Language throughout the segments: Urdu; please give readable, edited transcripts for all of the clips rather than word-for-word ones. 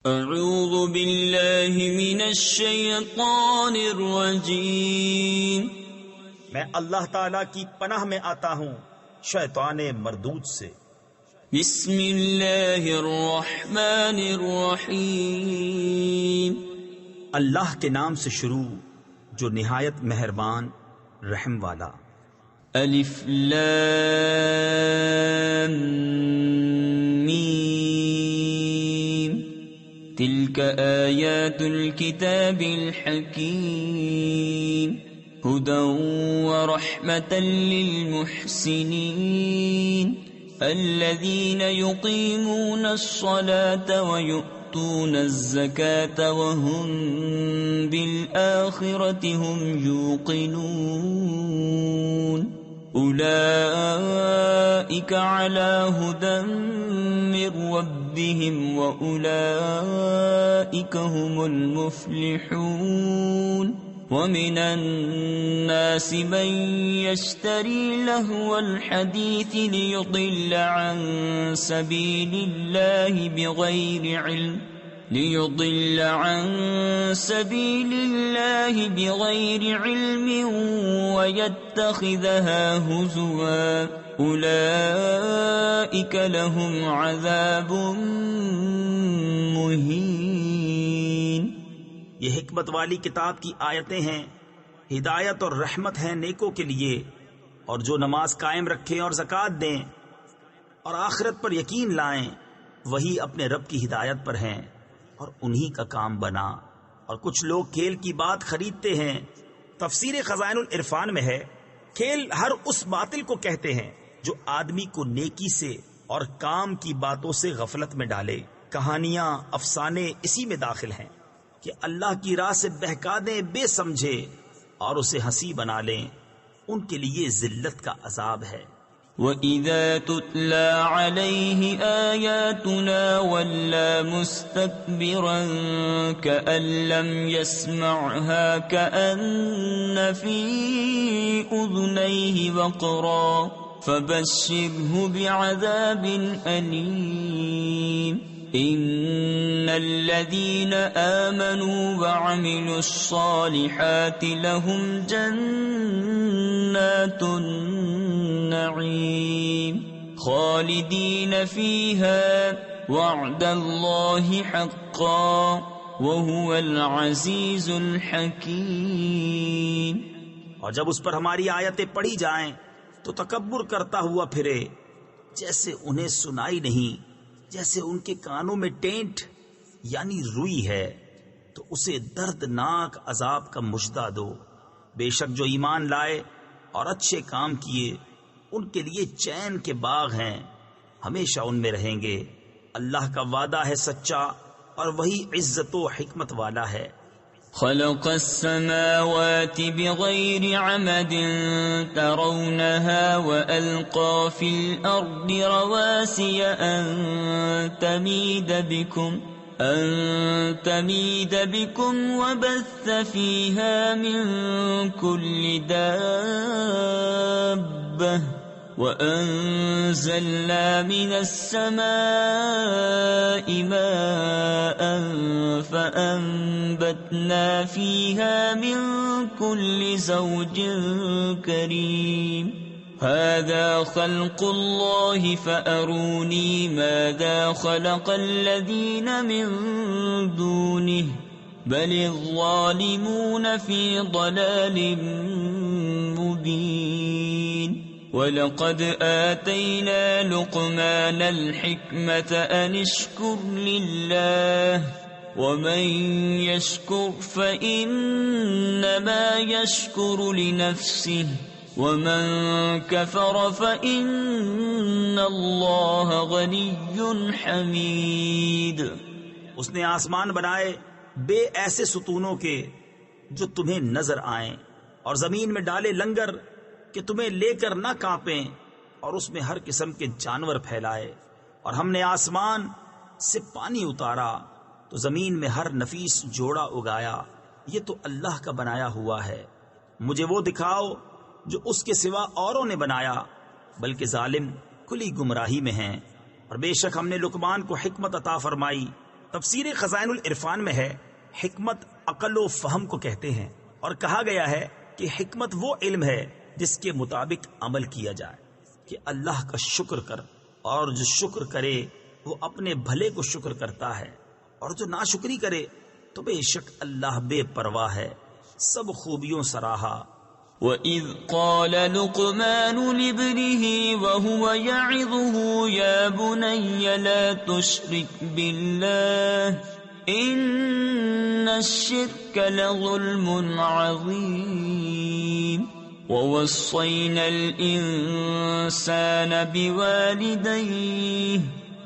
اعوذ باللہ من الشیطان الرجیم، میں اللہ تعالی کی پناہ میں آتا ہوں شیطان مردود سے۔ بسم اللہ الرحمن الرحیم، اللہ کے نام سے شروع جو نہایت مہربان رحم والا۔ الف لام میم، تلک آیات الكتاب الحکیم، ہدی ورحمة للمحسنین الذین یقیمون الصلاة ویؤتون الزکاة وهم بالآخرة هم یوقنون اولئک علی ہدی من ربهم واولئک هم المفلحون ومن الناس من يشتري لهو الحديث ليضل عن سبيل الله بغير علم ويتخذها هزوا أولئك لهم عذاب مهين۔ یہ حکمت والی کتاب کی آیتیں ہیں، ہدایت اور رحمت ہیں نیکوں کے لیے، اور جو نماز قائم رکھیں اور زکوٰۃ دیں اور آخرت پر یقین لائیں وہی اپنے رب کی ہدایت پر ہیں اور انہی کا کام بنا۔ اور کچھ لوگ کھیل کی بات خریدتے ہیں۔ تفسیر خزائن العرفان میں ہے، کھیل ہر اس باطل کو کہتے ہیں جو آدمی کو نیکی سے اور کام کی باتوں سے غفلت میں ڈالے۔ کہانیاں، افسانے اسی میں داخل ہیں کہ اللہ کی راہ سے بہکا دیں بے سمجھے اور اسے ہنسی بنا لیں، ان کے لیے ذلت کا عذاب ہے۔ وَإِذَا تُتْلَى عَلَيْهِ آيَاتُنَا وَلَّى مُسْتَكْبِرًا كَأَن لَّمْ يَسْمَعْهَا كَأَنَّ فِي أُذُنَيْهِ وَقْرًا فَبَشِّرْهُ بِعَذَابٍ أَلِيمٍ۔ ان الذين آمنوا وعملوا الصالحات لهم جنات النعيم خالدين فيها وعد الله حقا وهو العزيز الحكيم۔ اور جب اس پر ہماری آیتیں پڑھی جائیں تو تکبر کرتا ہوا پھرے، جیسے انہیں سنائی نہیں، جیسے ان کے کانوں میں ٹینٹ یعنی روئی ہے، تو اسے دردناک عذاب کا مژدہ دو۔ بے شک جو ایمان لائے اور اچھے کام کیے ان کے لیے چین کے باغ ہیں، ہمیشہ ان میں رہیں گے۔ اللہ کا وعدہ ہے سچا اور وہی عزت و حکمت والا ہے۔ خلق السماوات بغير عمد ترونها وألقى في الأرض رواسي أن تميد بكم وبث فيها من كل دابة وأنزلنا من السماء ماء فأنبتنا فيها من كل زوج كريم هذا خلق الله فأروني ماذا خلق الذين من دونه بل الظالمون في ضلال مبين۔ وَلَقَدْ آتَيْنَا لُقْمَانَ الْحِكْمَةَ أَنِ اشْكُرْ لِلَّهِ وَمَنْ يَشْكُرْ فَإِنَّمَا يَشْكُرُ لِنَفْسِهِ وَمَنْ كَفَرَ فَإِنَّ اللَّهَ غَنِيٌّ حَمِيدٌ۔ اس نے آسمان بنائے بے ایسے ستونوں کے جو تمہیں نظر آئیں، اور زمین میں ڈالے لنگر کہ تمہیں لے کر نہ کانپیں، اور اس میں ہر قسم کے جانور پھیلائے، اور ہم نے آسمان سے پانی اتارا تو زمین میں ہر نفیس جوڑا اگایا، یہ تو اللہ کا بنایا ہوا ہے، مجھے وہ دکھاؤ جو اس کے سوا اوروں نے بنایا، بلکہ ظالم کھلی گمراہی میں ہیں۔ اور بے شک ہم نے لقمان کو حکمت عطا فرمائی تفسیر خزائن العرفان میں ہے حکمت عقل و فہم کو کہتے ہیں، اور کہا گیا ہے کہ حکمت وہ علم ہے جس کے مطابق عمل کیا جائے کہ اللہ کا شکر کر، اور جو شکر کرے وہ اپنے بھلے کو شکر کرتا ہے، اور جو ناشکری کرے تو بے شک اللہ بے پرواہ ہے، سب خوبیوں سراہا۔ وَإِذْ قَالَ لُقْمَانُ لِابْنِهِ وَهُوَ يَعِظُهُ يَا بُنَيَّ لَا تُشْرِكْ بِاللَّهِ إِنَّ الشِّرْكَ لَظُلْمٌ عَظِيمٌ وَوَصَّيْنَا الْإِنسَانَ بِوَالِدَيْهِ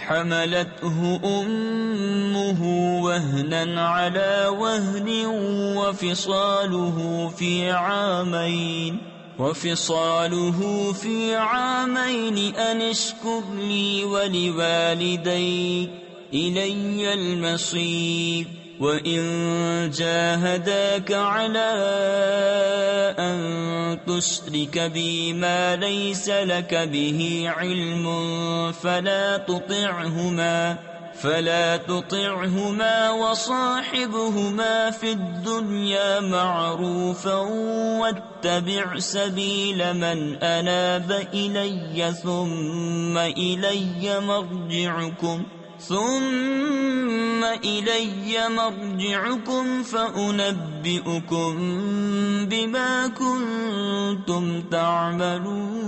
حملته أمه وهنا على وهن وفصاله في عامين أن اشكر لي ولوالديك إلي المصير وإن جاهداك على أن تشرك بي ما ليس لك به علم فلا تطعهما وصاحبهما في الدنيا معروفا واتبع سبيل من أناب إلي ثم إلي مرجعكم فأنبئكم بما كنتم تعملون۔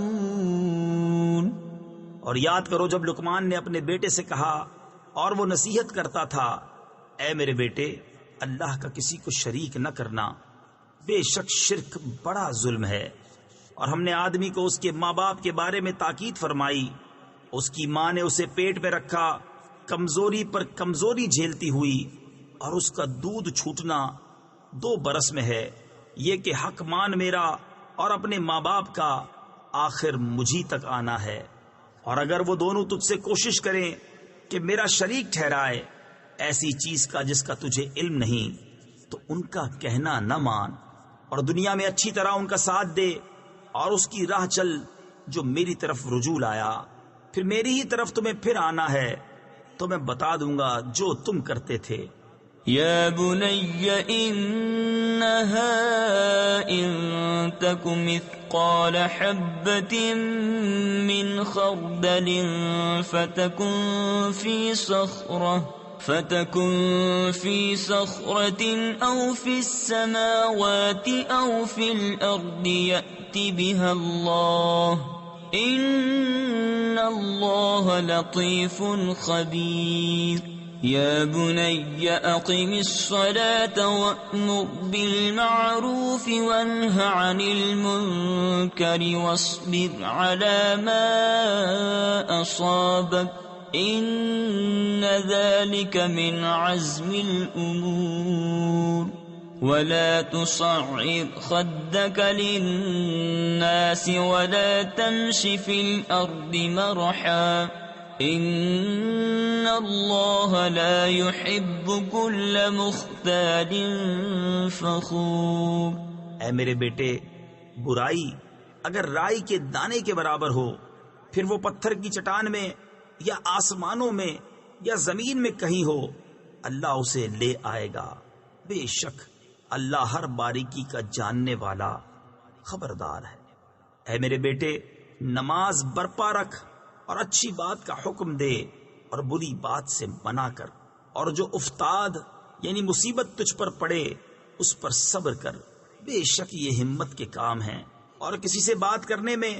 اور یاد کرو جب لقمان نے اپنے بیٹے سے کہا اور وہ نصیحت کرتا تھا، اے میرے بیٹے اللہ کا کسی کو شریک نہ کرنا، بے شک شرک بڑا ظلم ہے۔ اور ہم نے آدمی کو اس کے ماں باپ کے بارے میں تاکید فرمائی، اس کی ماں نے اسے پیٹ میں رکھا، کمزوری پر کمزوری جھیلتی ہوئی، اور اس کا دودھ چھوٹنا 2 برس میں ہے، یہ کہ حق مان میرا اور اپنے ماں باپ کا، آخر مجھی تک آنا ہے۔ اور اگر وہ دونوں تجھ سے کوشش کریں کہ میرا شریک ٹھہرائے ایسی چیز کا جس کا تجھے علم نہیں، تو ان کا کہنا نہ مان، اور دنیا میں اچھی طرح ان کا ساتھ دے، اور اس کی راہ چل جو میری طرف رجوع لایا، پھر میری ہی طرف تمہیں پھر آنا ہے تو میں بتا دوں گا جو تم کرتے تھے۔ یا بنی انہا ان تک مثقال حبۃ من خردل فتكن في صخرة أو في السماوات أو في الأرض يأت بها الله إن الله لطيف خبير يا بني أقم الصلاة وأمر بالمعروف وانه عن المنكر واصبر على ما أصابك إن ذلك من عزم الأمور ولا تصعر خدك للناس ولا تمش في الأرض مرحا إن الله لا يحب كل مختال فخور۔ اے میرے بیٹے، برائی اگر رائی کے دانے کے برابر ہو، پھر وہ پتھر کی چٹان میں یا آسمانوں میں یا زمین میں کہیں ہو، اللہ اسے لے آئے گا۔ بے شک اللہ ہر باریکی کا جاننے والا خبردار ہے۔ اے میرے بیٹے، نماز برپا رکھ اور اچھی بات کا حکم دے اور بری بات سے منع کر، اور جو افتاد یعنی مصیبت تجھ پر پڑے اس پر صبر کر، بے شک یہ ہمت کے کام ہیں۔ اور کسی سے بات کرنے میں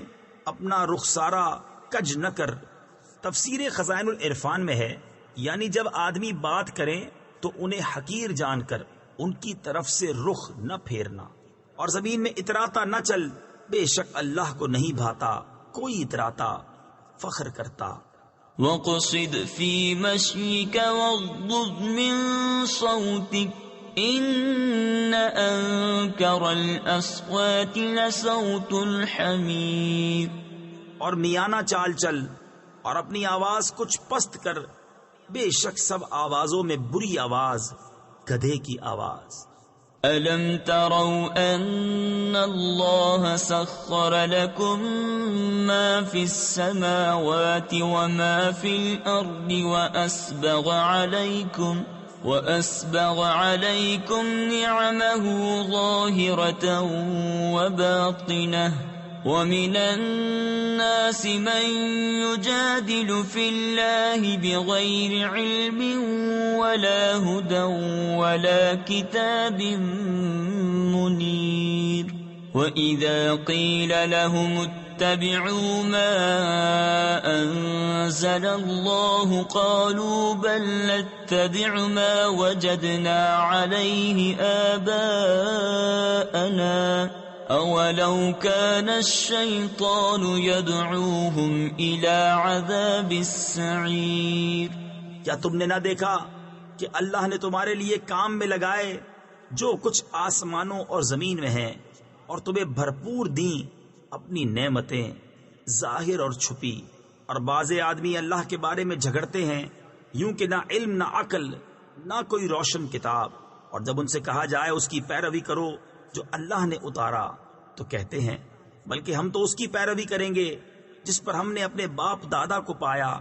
اپنا رخسارہ کج نہ کر۔ تفسیر خزائن العرفان میں ہے یعنی جب آدمی بات کریں تو انہیں حقیر جان کر ان کی طرف سے رخ نہ پھیرنا، اور زمین میں اتراتا نہ چل، بے شک اللہ کو نہیں بھاتا کوئی اتراتا فخر کرتا۔ وَقْصِدْ فِي مَشْيِكَ وَاغْضُضْ مِنْ صَوْتِكَ إِنَّ أَنْكَرَ الْأَصْوَاتِ لَصَوْتُ الْحَمِيرِ۔ اور میانہ چال چل اور اپنی آواز کچھ پست کر، بے شک سب آوازوں میں بری آواز گدھے کی آواز۔ ألم تروا أن الله سخر لكم ما في السماوات وما في الأرض وأسبغ عليكم نعمه ظاهرة وباطنة ومن الناس من يجادل في الله بغير علم ولا هدى ولا كتاب منير وإذا قيل لهم اتبعوا ما أنزل الله قالوا بل نتبع ما وجدنا عليه آباءنا أولو كان الشيطان يدعوهم إلى عذاب السعير. کیا تم نے نہ دیکھا کہ اللہ نے تمہارے لیے کام میں لگائے جو کچھ آسمانوں اور زمین میں ہے اور تمہیں بھرپور دیں اپنی نعمتیں ظاہر اور چھپی، اور بعض آدمی اللہ کے بارے میں جھگڑتے ہیں یوں کہ نہ علم نہ عقل نہ کوئی روشن کتاب، اور جب ان سے کہا جائے اس کی پیروی کرو جو اللہ نے اتارا تو کہتے ہیں بلکہ ہم تو اس کی پیروی کریں گے جس پر ہم نے اپنے باپ دادا کو پایا،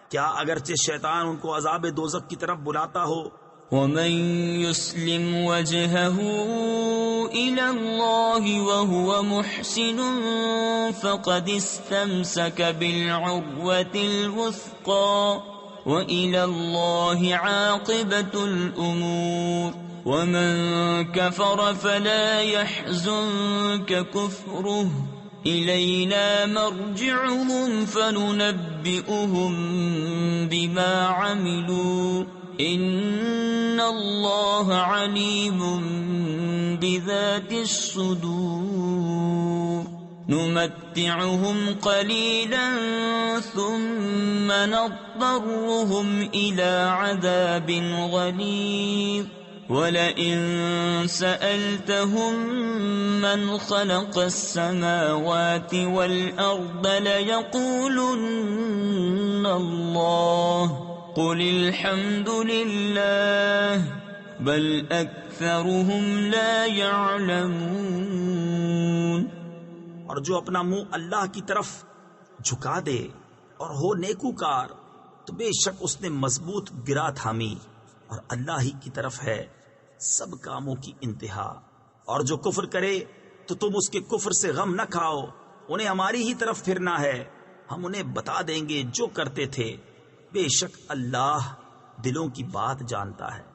کیا اگرچہ شیطان ان کو عذاب دوزخ کی طرف بلاتا ہو. ومن يسلم وجهه إلى الله وهو محسن فقد استمسك بالعروة الوثقى وإلى الله عاقبة الأمور. ومن كفر فلا يحزنك كفره إلينا مرجعهم فننبئهم بما عملوا إن الله عليم بذات الصدور. نمتعهم قليلا ثم نضطرهم إلى عذاب غليظ. وَلَئِن سَأَلْتَهُم مَّنْ خَلَقَ السَّمَاوَاتِ وَالْأَرْضَ لَيَقُولُنَّ اللَّهُ قُلِ الْحَمْدُ لِلَّهِ بَلْ أَكْثَرُهُمْ لَا يَعْلَمُونَ. اور جو اپنا منہ اللہ کی طرف جھکا دے اور ہو نیکوکار تو بے شک اس نے مضبوط گرا تھامی، اور اللہ ہی کی طرف ہے سب کاموں کی انتہا. اور جو کفر کرے تو تم اس کے کفر سے غم نہ کھاؤ، انہیں ہماری ہی طرف پھرنا ہے، ہم انہیں بتا دیں گے جو کرتے تھے. بے شک اللہ دلوں کی بات جانتا ہے.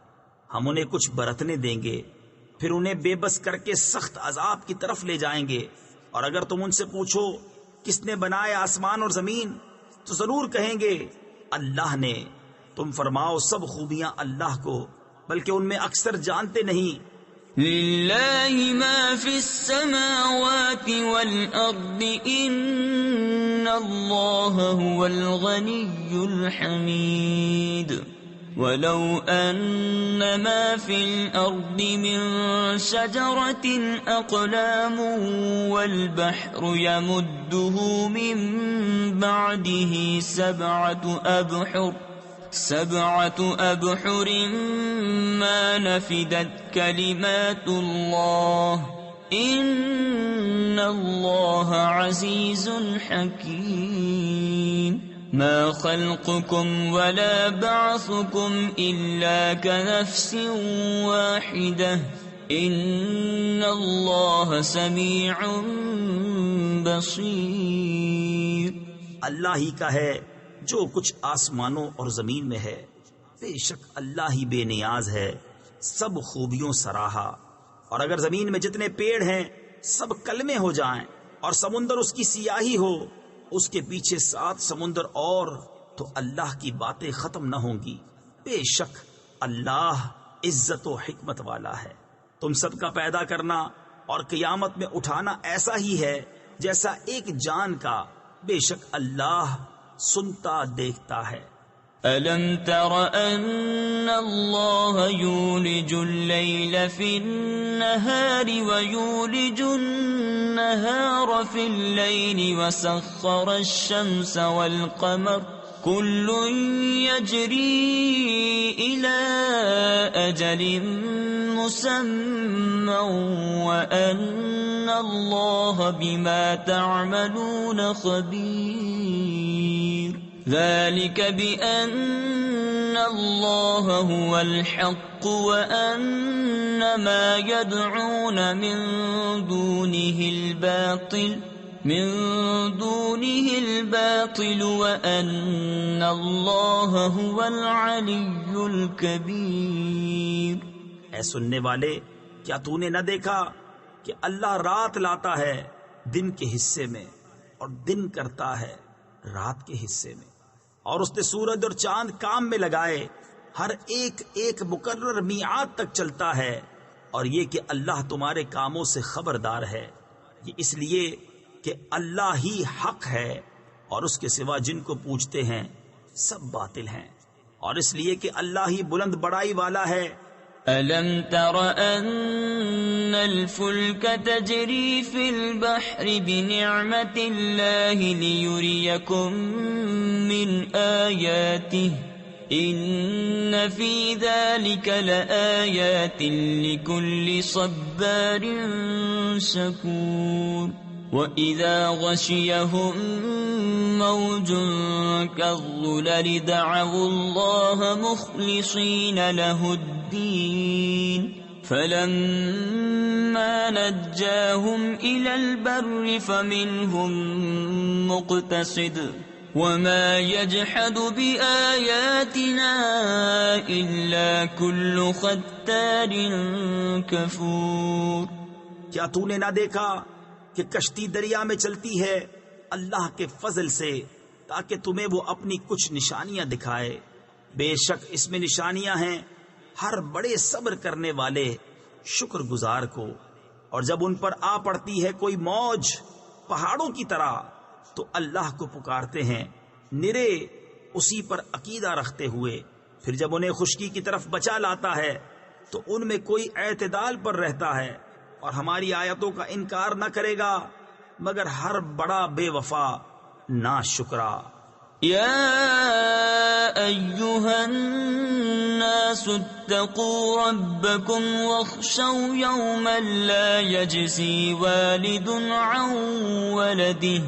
ہم انہیں کچھ برتنے دیں گے پھر انہیں بے بس کر کے سخت عذاب کی طرف لے جائیں گے. اور اگر تم ان سے پوچھو کس نے بنائے آسمان اور زمین تو ضرور کہیں گے اللہ نے. تم فرماؤ سب خوبیاں اللہ کو، بلکہ ان میں اکثر جانتے نہیں. للہ ما فی السماوات والارض ان اللہ هو الغنی الحمید. ولو ان ما فی الارض من شجرة اقلام والبحر يمده من بعده سبعة أبحر ما نفدت كلمات الله إن الله عزيز حكيم. ما خلقكم ولا بعثكم إلا كنفس واحدة إن الله سميع بصير. اللہ ہی کا ہے جو کچھ آسمانوں اور زمین میں ہے، بے شک اللہ ہی بے نیاز ہے، سب خوبیوں سراہا. اور اگر زمین میں جتنے پیڑ ہیں سب کلمے ہو جائیں اور سمندر اس کی سیاہی ہو، اس کے پیچھے 7 سمندر اور، تو اللہ کی باتیں ختم نہ ہوں گی. بے شک اللہ عزت و حکمت والا ہے. تم سب کا پیدا کرنا اور قیامت میں اٹھانا ایسا ہی ہے جیسا ایک جان کا. بے شک اللہ سنتا دیکھتا ہے. أَلَمْ تَرَ أَنَّ اللَّهَ يُولِجُ اللَّيْلَ فِي النَّهَارِ وَيُولِجُ النَّهَارَ فِي اللَّيْلِ وَسَخَّرَ الشَّمْسَ وَالْقَمَرَ كُلٌّ يَجْرِي إِلَى أَجَلٍ مسمى وأن الله بما تعملون خبير ذلك بأن الله هو الحق وأن ما يدعون من دونه الباطل وأن الله هو العلي الكبير۔ اے سننے والے، کیا تو نے نہ دیکھا کہ اللہ رات لاتا ہے دن کے حصے میں اور دن کرتا ہے رات کے حصے میں، اور اس نے سورج اور چاند کام میں لگائے، ہر ایک ایک مقرر میعاد تک چلتا ہے، اور یہ کہ اللہ تمہارے کاموں سے خبردار ہے۔ یہ اس لیے کہ اللہ ہی حق ہے اور اس کے سوا جن کو پوجتے ہیں سب باطل ہیں، اور اس لیے کہ اللہ ہی بلند بڑائی والا ہے۔ أَلَمْ تَرَ أَنَّ الْفُلْكَ تَجْرِي فِي الْبَحْرِ بِنِعْمَةِ اللَّهِ لِيُرِيَكُم مِّنْ آيَاتِهِ إِنَّ فِي ذَلِكَ لَآيَاتٍ لِكُلِّ صَبَّارٍ شَكُورٍ وَإِذَا غَشِيَهُم مَّوْجٌ كَالظُّلَلِ دَعَوُا اللَّهَ مُخْلِصِينَ لَهُ الدِّينَ فَلَمَّا نَجَّاهُمْ إِلَى الْبَرِّ فَمِنْهُم مُّقْتَصِدٌ وَمَا يَجْحَدُ بِآيَاتِنَا إِلَّا كُلُّ خَتَّارٍ كَفُورٍ۔ کیا تو نے نہ دیکھا کہ کشتی دریا میں چلتی ہے اللہ کے فضل سے تاکہ تمہیں وہ اپنی کچھ نشانیاں دکھائے؟ بے شک اس میں نشانیاں ہیں ہر بڑے صبر کرنے والے شکر گزار کو، اور جب ان پر آ پڑتی ہے کوئی موج پہاڑوں کی طرح تو اللہ کو پکارتے ہیں نرے اسی پر عقیدہ رکھتے ہوئے، پھر جب انہیں خشکی کی طرف بچا لاتا ہے تو ان میں کوئی اعتدال پر رہتا ہے اور ہماری آیتوں کا انکار نہ کرے گا مگر ہر بڑا بے وفا ناشکرا۔ یا ایہا الناس اتقوا ربکم واخشوا یوما لا یجزی والد عن ولده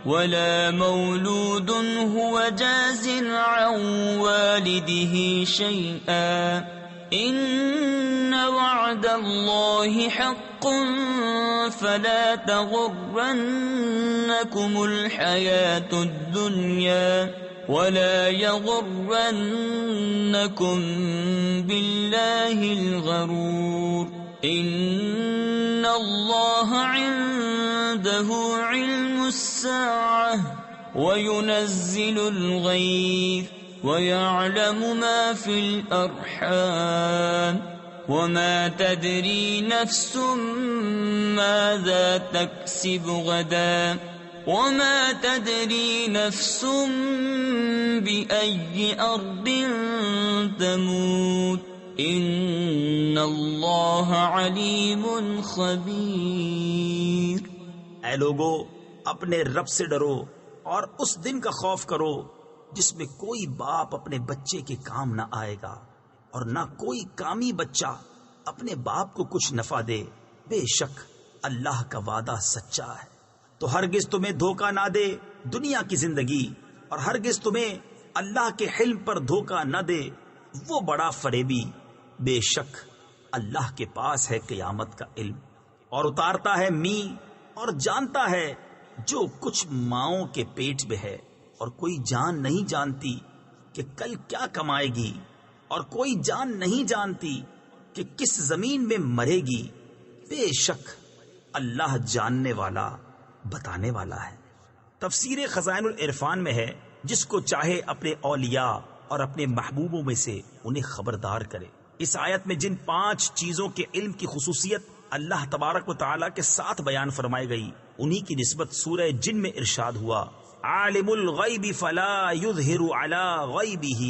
ولا مولود هو جاز عن والده شیئا ان وعد اللہ حق فلا تغرنکم الحیاة الدنیا ولا یغرنکم باللہ الغرور ان اللہ عنده علم الساعة وينزل الغیث وَيَعْلَمُ مَا فِي الْأَرْحَامِ وَمَا تَدْرِي نَفْسٌ مَاذَا تَكْسِبُ غَدًا وَمَا تَدْرِي نَفْسٌ بِأَيِّ أَرْضٍ تَمُوتُ إِنَّ اللَّهَ عَلِيمٌ خَبِيرٌ۔ اے لوگو، اپنے رب سے ڈرو اور اس دن کا خوف کرو جس میں کوئی باپ اپنے بچے کے کام نہ آئے گا اور نہ کوئی کامی بچہ اپنے باپ کو کچھ نفع دے۔ بے شک اللہ کا وعدہ سچا ہے، تو ہرگز تمہیں دھوکہ نہ دے دنیا کی زندگی، اور ہرگز تمہیں اللہ کے حلم پر دھوکہ نہ دے وہ بڑا فریبی۔ بے شک اللہ کے پاس ہے قیامت کا علم، اور اتارتا ہے می اور جانتا ہے جو کچھ ماؤں کے پیٹ میں ہے، اور کوئی جان نہیں جانتی کہ کل کیا کمائے گی، اور کوئی جان نہیں جانتی کہ کس زمین میں مرے گی۔ بے شک اللہ جاننے والا بتانے والا ہے۔ تفسیر خزائن العرفان میں ہے جس کو چاہے اپنے اولیاء اور اپنے محبوبوں میں سے انہیں خبردار کرے۔ اس آیت میں جن 5 چیزوں کے علم کی خصوصیت اللہ تبارک و تعالیٰ کے ساتھ بیان فرمائی گئی انہی کی نسبت سورہ جن میں ارشاد ہوا عالم الغیب فلا یظہر علی غیبہ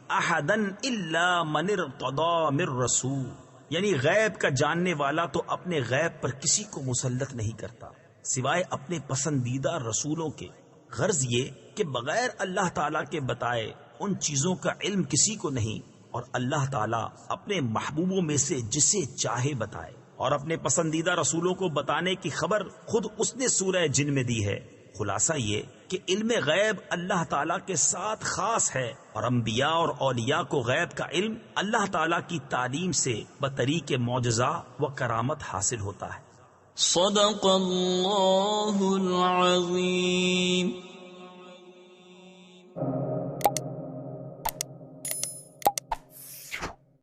احدا الا من ارتضی من رسول، یعنی غیب کا جاننے والا تو اپنے غیب پر کسی کو مسلط نہیں کرتا سوائے اپنے پسندیدہ رسولوں کے۔ غرض یہ کہ بغیر اللہ تعالیٰ کے بتائے ان چیزوں کا علم کسی کو نہیں اور اللہ تعالیٰ اپنے محبوبوں میں سے جسے چاہے بتائے، اور اپنے پسندیدہ رسولوں کو بتانے کی خبر خود اس نے سورہ جن میں دی ہے۔ خلاصہ یہ کہ علم غیب اللہ تعالیٰ کے ساتھ خاص ہے، اور انبیاء اور اولیاء کو غیب کا علم اللہ تعالیٰ کی تعلیم سے بطریق معجزہ و کرامت حاصل ہوتا ہے۔ صدق اللہ العظیم۔